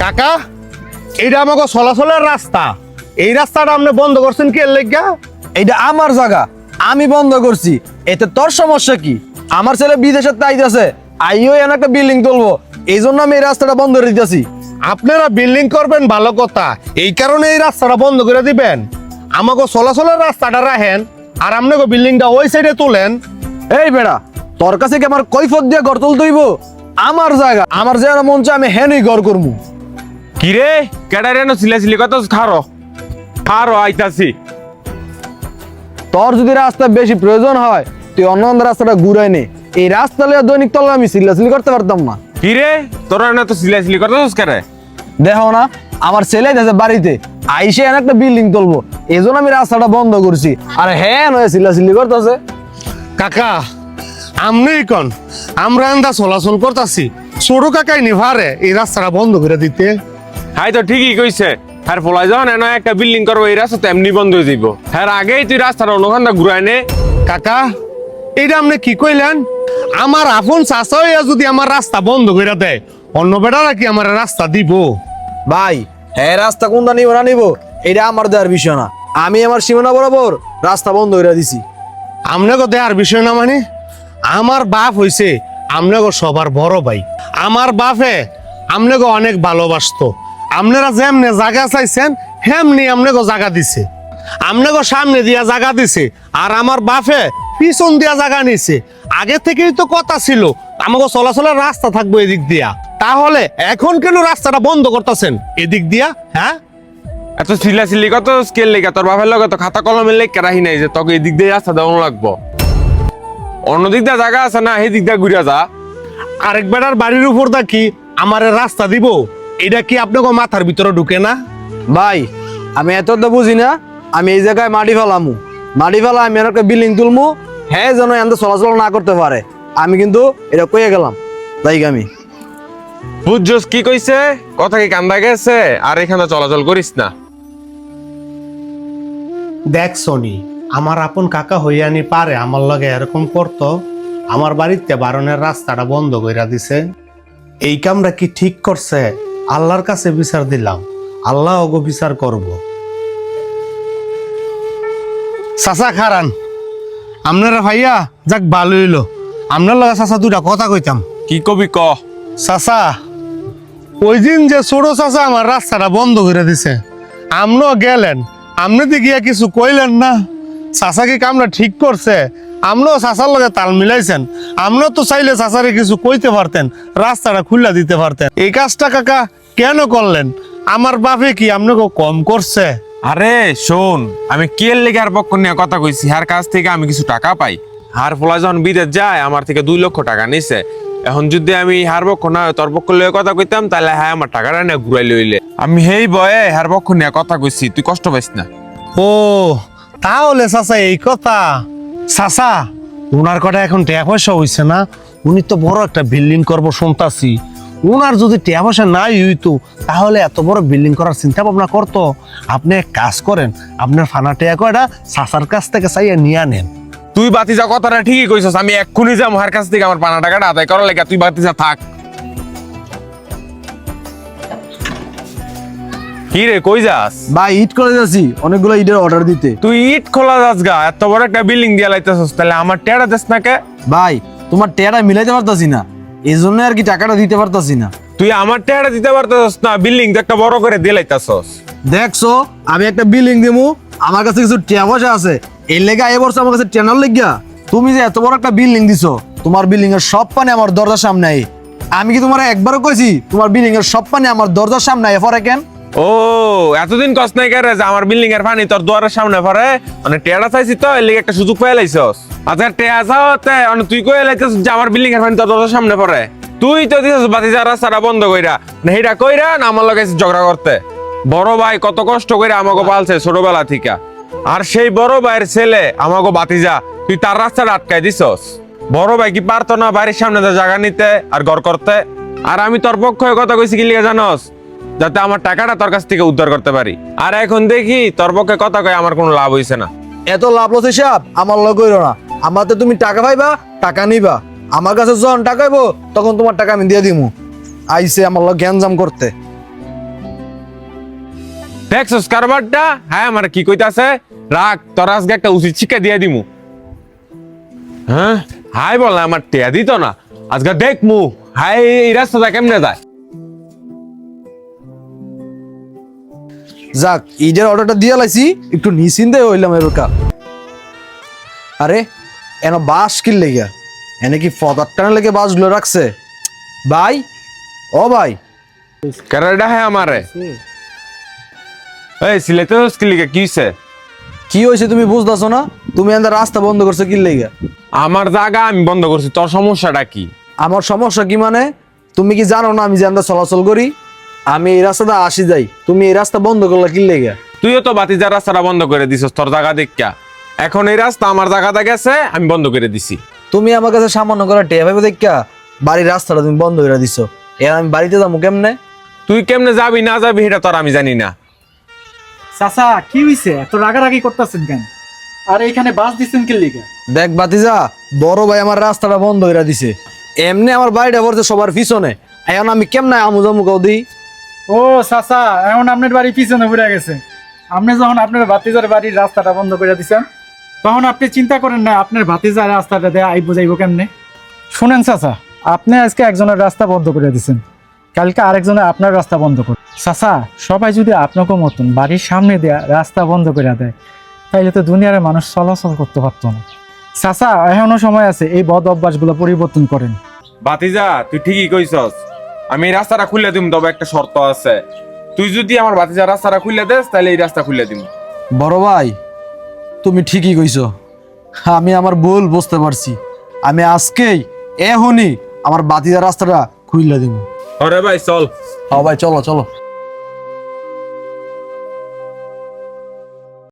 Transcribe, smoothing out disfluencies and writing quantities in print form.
কাকা, এইটা আমাকে চলাচলের রাস্তা, এই রাস্তাটা আপনি বন্ধ করছেন কি এর লেগা? এইটা আমার জায়গা, আমি বন্ধ করছি, এতে তোর সমস্যা কি? আমার ছেলে বিদেশে তাইতেছে, আইও এমন একটা বিল্ডিং তুলবো, এই জন্য আমি এই রাস্তাটা বন্ধ করে দিতেছি। আপনারা বিল্ডিং করবেন ভালো কথা, এই কারণে এই রাস্তাটা বন্ধ করে দিবেন? আমাকে চলাচলের রাস্তাটা রাখেন আর আপনাকে বিল্ডিংটা ওই সাইডে তুলেন। এই বেড়া, তোর কাছে কি আমার কৈফত দিয়ে ঘর তুলতে হইব? আমার জায়গা, আমার জায়গা মন চায় আমি হেনই ঘর করবো। কিরে কেডারে নো সিলাসিলি কত খারো খারো আইতাছি। তোর যদি রাস্তা বেশি প্রয়োজন হয় তুই অন্য অন্য রাস্তাটা ঘুরাই নে, এই রাস্তা লিয়ে দৈনিক তলে আমি সিল্লাসিলি করতে পারতাম না। কিরে তোরা না তো সিলাসিলি করতেছস কেরে? দেখো না, আমার ছেলে আছে বাড়িতে, আইসে এনে একটা বিল্ডিং তুলবো, এই জন্য আমি রাস্তাটা বন্ধ করছি, আর হ্যাঁ নয় সিল্লাসিলি করতেছে। কাকা, আমনেই কন, আমরা আন্দা চলাচল করতেছি, ছোট কাকাই নিভারে এই রাস্তাটা বন্ধ করে দিতে। হাই তো ঠিকই কইছে, হ্যাঁ ফলাই যখন এনে একটা বিল্ডিং করবো এই রাস্তা এমনি বন্ধ হয়ে যাইব। হ্যাঁ আগেই তুই রাস্তাটা অন্যখানটা ঘুরাই নে। কাকা, এইটা আপনি কি কইলেন? আমার আপন চাচা হইয়া যদি আমার রাস্তা বন্ধ করে দেয়, অন্য বেটারা কি আমার রাস্তা দিব? ভাই হ্যাঁ, রাস্তা কোনটা নিব না নিব এটা আমার দেওয়ার বিষয় না, আমি আমার সীমানা বরাবর রাস্তা বন্ধ করে দিছি। আমনেগো দেয়ার বিষয় না মানে? আমার বাপ হইছে আমনেগো সবার বড় ভাই, আমার বাপে আমনেগো অনেক ভালোবাসতো, আপনারা যেমনে জায়গা চাইছেন হেমনি আমনেগো জায়গা দিছে, আমনেগো সামনে দিয়া জায়গা দিছে, আর আমার বাপে পিছন দিয়া জায়গা নিছে। আগে থেকেই তো কথা ছিল আমাকে চলাচলের রাস্তা থাকবো এদিক দিয়া, তাহলে এখন কেন রাস্তাটা বন্ধ করতেছেন এদিক দিয়া? হ্যাঁ, এত সিলাসিলি কত স্কেল লেখা তোর বাপের লগে তো খাতা কলমের লেখা রাখি নাই যে তোকে এদিক দিয়ে রাস্তা দেওয়ানো লাগবো। অন্য দিক দিয়ে জায়গা আছে না, সেই দিক দিয়ে ঘুরে যা। আরেক বেটার বাড়ির উপর দা কি আমার রাস্তা দিব? এটা কি আপনাকে মাথার ভিতরে ঢুকে না? ভাই আমি এত তো বুঝি না, আমি এই জায়গায় মাটি ফেলামু, মাটি ফেলা আমি একটা বিল্ডিং তুলমু, হ্যাঁ যেন এত চলাচল না করতে পারে, আমি কিন্তু এটা কইয়া গেলাম তাই আমি। বুঝছস কি কইছে? কথা কি কান্দা গেছে? আর এখানে চলাচল করিস না। দেখ সনি, আমার আপন কাকা হইয়ানি পারে আমার লগে এরকম করতো? আমার বাড়িতে বারণের রাস্তাটা বন্ধ কইরা দিছে, এই কামটা কি ঠিক করছে? আল্লাহর কাছে বিচার দিলাম, আল্লাহ ওগো বিচার করব। চাচা খারান, আপনারা ভাইয়া যাক ভালো হইলো, আপনার লগে চাচা দুটা কথা কইতাম। কি কবি ক। চাচা, ওই দিন যে ছোট চাচা আমার রাস্তাটা বন্ধ করে দিছে, আমনও গেলেন, আপনি তো গিয়া কিছু কইলেন না। চাচা কি কামটা ঠিক করছে? আমরাও চাচার লগে তাল মিলাইছেন, আমরাও তো চাইলে চাচারে কিছু কইতে পারতেন, রাস্তাটা খুলে দিতে পারতেন। এই কাজটা কাকা কেন করলেন? আমার বাপে কি আপনাকে কম করছে? আরে শোন, আমি কেল লেগে আর পক্ষ নিয়ে কথা কইছি, হার কাছ থেকে আমি কিছু টাকা পাই। হার ফলা যখন বিদেশ যায় আমার থেকে 2 লক্ষ টাকা নিছে। এখন যদি আমি হার পক্ষ না তোর পক্ষ লয়ে কথা কইতাম তাহলে হ্যাঁ আমার টাকাটা নিয়ে ঘুরাই লইলে। আমি হেই বয়ে হার পক্ষ নিয়ে কথা কইছি, তুই কষ্ট পাইস না। ও তাহলে চাচা এই কথা। চাচা, ওনার কথা এখন টাকা পয়সা হইছে না, উনি তো বড় একটা বিল্ডিং করবো শুনতাছি, ওনার যদি টাকা পয়সা নাই হইতো তাহলে এত বড় বিল্ডিং করার চিন্তা ভাবনা করতো। আপনি এক কাজ করেন, আপনার ফানা টাকা কয়টা চাচার কাছ থেকে চাইয়া নিয়ে আনেন। তুই বাতিজা কথাটা ঠিকই কইছস, আমি এক্ষুনি যাম হার কাছ থেকে আমার পানা টাকাটা আদায় করার লেগে। তুই বাতিজা থাক। কি রে কই যাস? ভাই ইট করে যাচ্ছি অনেকগুলো ইটের অর্ডার দিতে। তুই ইট খোলা যাস গা, এত বড় একটা বিল্ডিং দিয়া লাইতেছস, তাহলে আমার টেড়া দেস না কে? ভাই তোমার টেয়ারা মিলাইতে পারতাছি না, এই জন্য আর কি টাকাটা দিতে পারতাছি না। তুই আমার টেড়া দিতে পারতেছস না, বিল্ডিং তো একটা বড় করে দিয়ে লাইতেছস। দেখছো আমি একটা বিল্ডিং দিমু, আমার কাছে কিছু টাকা পয়সা আছে, এই লেগা এ বছর আমার কাছে টেনার লেগা। তুমি যে এত বড় একটা বিল্ডিং দিছো, তোমার বিল্ডিং এর সব পানি আমার দরজার সামনে আই। আমি কি তোমার একবারও কইছি তোমার বিল্ডিং এর সব পানি আমার দরজার সামনে আই পরে কেন? ও এতদিন কষ্ট নাই করে যে আমার বিল্ডিং এর পানি তোর দুয়ারের সামনে পড়ে, মানে টেড়া চাইছি তো এর লেগে একটা সুযোগ পেয়ে লাইছস। আচ্ছা টেড়া চাওতে তুই কই লাইছস যে আমার বিল্ডিং এর পানি তোর দরজার সামনে পড়ে? তুই তো দিছস বাতিজা রাস্তাটা বন্ধ কইরা, না হেটা কইরা না আমার লগে ঝগড়া করতে। বড় ভাই কত কষ্ট কইরা আমাকে পালছে ছোটবেলা থেকে, আর সেই বড় ভাইয়ের ছেলে আমাকে বাতিজা, তুই তার রাস্তাটা আটকাই দিছস। বড় ভাই কি পারতো না বাড়ির সামনে জায়গা নিতে আর ঘর করতে? আর আমি তোর পক্ষে কথা কইছি কি লিগে জানোস? যাতে আমার টাকাটা তোর কাছ থেকে উদ্ধার করতে পারি। আর এখন দেখি তোর পক্ষে কথা কই আমার কোনো লাভ হইছে না। এত লাভ লস হিসাব আমার লগে কইরো না, আমাতে তুমি টাকা পাইবা, টাকা নিবা, আমার কাছে যখন টাকা হইব তখন তোমার টাকা আমি দিয়ে দিমু। আইসে আমার লগে গ্যাঞ্জাম করতে। দেখছস কারবারটা? হ্যাঁ আমার কি কইতাছে? রাখ, তোর আজকে একটা উচিত শিক্ষা দিয়ে দিমু। হ্যাঁ হাই বল, আমার টেয়া দিত না, আজকে দেখমু হাই এই রাস্তাটা কেমনে যায়। যাক, ঈদের অর্ডারটা দিয়ে লাইছি, একটু নিশ্চিন্তে হইলাম এবার। আরে এন বাস কি লেগা? এনে কি ফদার টানা লেগে বাসগুলো রাখছে? ভাই, ও ভাই, কেরাডা হ্যাঁ আমারে এই সিলেতে কি লিখে কি হইছে? কি হয়েছে তুমি বুঝতেছো না? তুমি এদের রাস্তা বন্ধ করছো কি লেগা? আমার জায়গা আমি বন্ধ করছি, তোর সমস্যাটা কি? আমার সমস্যা কি মানে? তুমি কি জানো না আমি যে আমরা চলাচল করি? আমি এই রাস্তাটা আসি যাই, তুমি এই রাস্তা বন্ধ করলা কি লেগা? তুইও তো বাতিজার রাস্তাটা বন্ধ করে দিছস তোর জায়গা দেখা। এখন এই রাস্তা আমার জায়গাটা গেছে, আমি বন্ধ করে দিছি। তুমি আমার কাছে সামান্য করে টেয়া ভাইবে দেখা বাড়ির রাস্তাটা তুমি বন্ধ করে দিছো। এর আমি বাড়িতে যাবো কেমনে? তুই কেমনে যাবি না যাবি এটা তোর আমি জানি না। চাচা কি হইছে, এত রাগারাগি করতেছেন কেন? আর এখানে বাস দিচ্ছেন কি লিগে? দেখ বাতিজা, বড় ভাই আমার রাস্তাটা বন্ধ করে দিছে। এমনি আমার বাড়িটা পড়ছে সবার পিছনে, এখন আমি কেমনে আমু জামু কাউ দিই? ও চাচা, এখন আপনার বাড়ি পিছনে ঘুরে গেছে। আপনি যখন আপনার ভাতিজার বাড়ির রাস্তাটা বন্ধ করে দিছেন, তখন আপনি চিন্তা করেন না আপনার ভাতিজার রাস্তাটা দিয়ে আইব যাইব কেমনে? শুনেন চাচা, আপনি আজকে একজনের রাস্তা বন্ধ করে দিছেন, কালকে আরেকজনের আপনার রাস্তা বন্ধ করে। চাচা, সবাই যদি আপনাকে মতন বাড়ির সামনে দেয়া রাস্তা বন্ধ করে দেয়, তাইলে তো দুনিয়ার মানুষ চলাচল করতে পারতো না। চাচা, এখনো সময় আছে, এই বদ অভ্যাসগুলো পরিবর্তন করেন। বাতিজা তুই ঠিকই কইছস, আমি এই রাস্তাটা খুলে দিম, তবে একটা শর্ত আছে। তুই যদি আমার বাতিজার রাস্তাটা খুলে দেস তাহলে এই রাস্তা খুলে দিম। বড় ভাই, তুমি ঠিকই কইছো, আমি আমার ভুল বুঝতে পারছি। আমি আজকেই এখনই আমার বাতিদার রাস্তাটা খুইলা দিব। আরে ভাই চল। হ্যাঁ ভাই, চলো চলো।